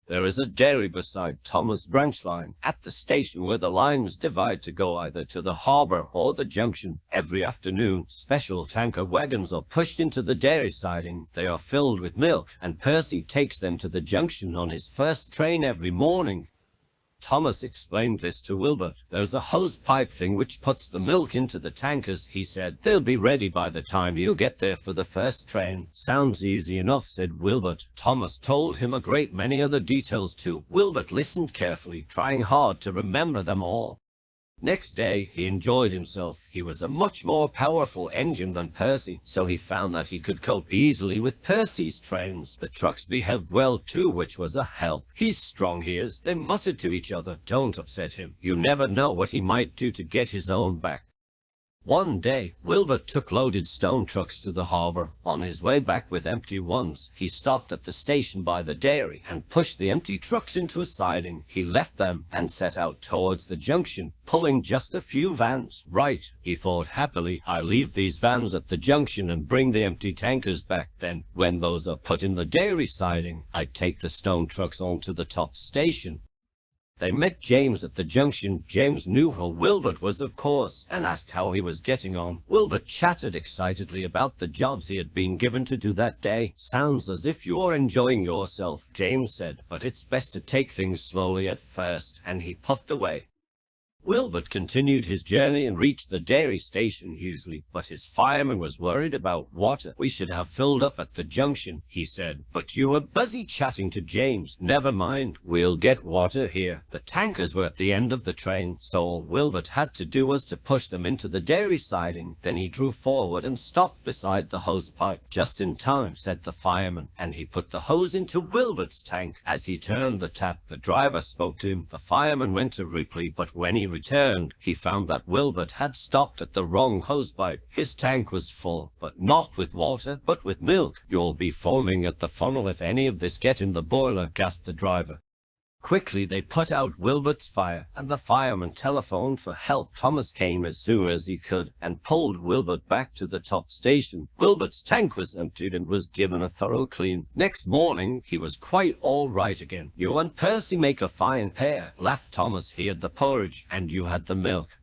There is a dairy beside Thomas' branch line at the station where the lines divide to go either to the harbor or the junction. Every afternoon, special tanker wagons are pushed into the dairy siding. They are filled with milk, and Percy takes them to the junction on his first train every morning. Thomas explained this to Wilbert. There's a hose pipe thing which puts the milk into the tankers, he said. They'll be ready by the time you get there for the first train. Sounds easy enough, said Wilbert. Thomas told him a great many other details too. Wilbert listened carefully, trying hard to remember them all. Next day, he enjoyed himself. He was a much more powerful engine than Percy, so he found that he could cope easily with Percy's trains. The trucks behaved well too, which was a help. He's strong, he is, they muttered to each other. Don't upset him. You never know what he might do to get his own back. One day, Wilbert took loaded stone trucks to the harbor. On his way back with empty ones, he stopped at the station by the dairy and pushed the empty trucks into a siding. He left them and set out towards the junction, pulling just a few vans. Right, he thought happily, I'll leave these vans at the junction and bring the empty tankers back. Then, when those are put in the dairy siding, I take the stone trucks on to the top station. They met James at the junction. James knew who Wilbert was, of course, and asked how he was getting on. Wilbert chatted excitedly about the jobs he had been given to do that day. Sounds as if you're enjoying yourself, James said, but it's best to take things slowly at first, and he puffed away. Wilbert continued his journey and reached the dairy station easily, but his fireman was worried about water. We should have filled up at the junction, he said, but you were busy chatting to James. Never mind, we'll get water here. The tankers were at the end of the train, so all Wilbert had to do was to push them into the dairy siding. Then he drew forward and stopped beside the hose pipe. Just in time, said the fireman, and he put the hose into Wilbert's tank. As he turned the tap, the driver spoke to him. The fireman went to Ripley, but when he returned, he found that Wilbert had stopped at the wrong hosepipe. His tank was full, but not with water, but with milk. You'll be foaming at the funnel if any of this get in the boiler, gasped the driver. Quickly they put out Wilbert's fire, and the fireman telephoned for help. Thomas came as soon as he could, and pulled Wilbert back to the top station. Wilbert's tank was emptied and was given a thorough clean. Next morning, he was quite all right again. You and Percy make a fine pair, laughed Thomas. He had the porridge, and you had the milk.